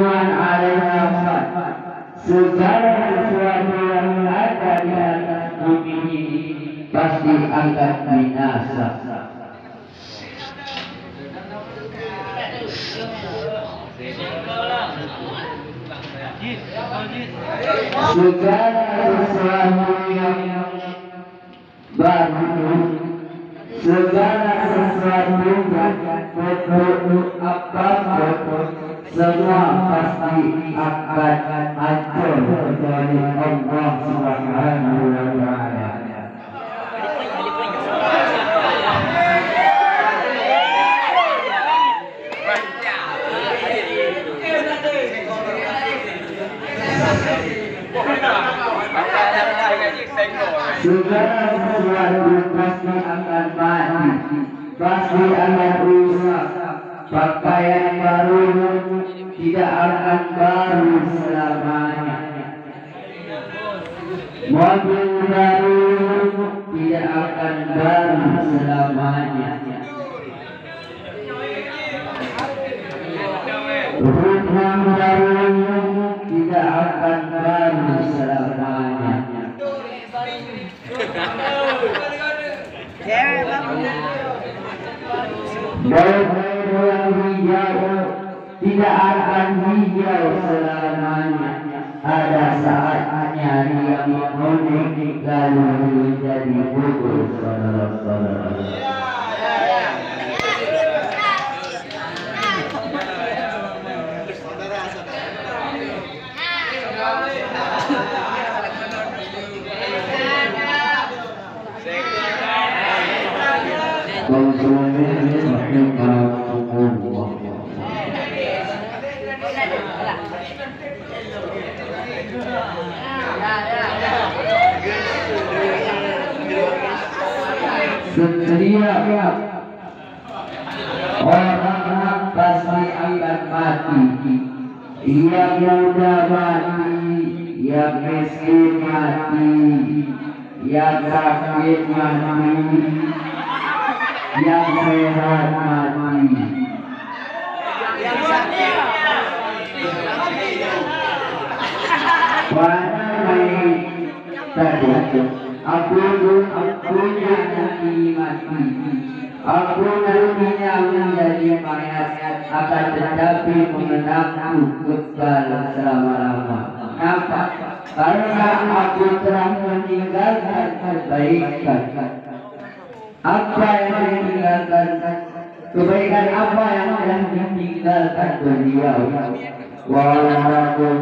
man 'alaiha fan. Segala sesuatu yang ada di atas bumi ini pasti akan binasa. Segala sesuatu yang baru, segala sesuatu bentuk apapun, semua pasti akan hancur kecuali Allah Subhanahu wa Ta'ala. Segala sesuatu pasti akan mati, pasti akan rusak. Pakaian baru tidak akan baru selamanya. Mobil baru tidak akan baru selamanya. Rumah baru tidak akan baru selamanya. Daun-daun yang hijau tidak akan hijau selamanya. Ada saatnya dia menguning lalu menjadi gugur, saudara-saudara. Setiap orang pasti akan mati. Yang muda mati, yang miskin mati, yang sakit mati, yang sehat mati. Aku nanti mati. Aku nantinya menjadi mayat, akan tetapi mengenangku kekal selama-lama. Kenapa? Karena aku telah meninggalkan kebaikan. Apa yang ditinggalkan? Kebaikan apa yang telah ditinggalkan beliau? Walaupun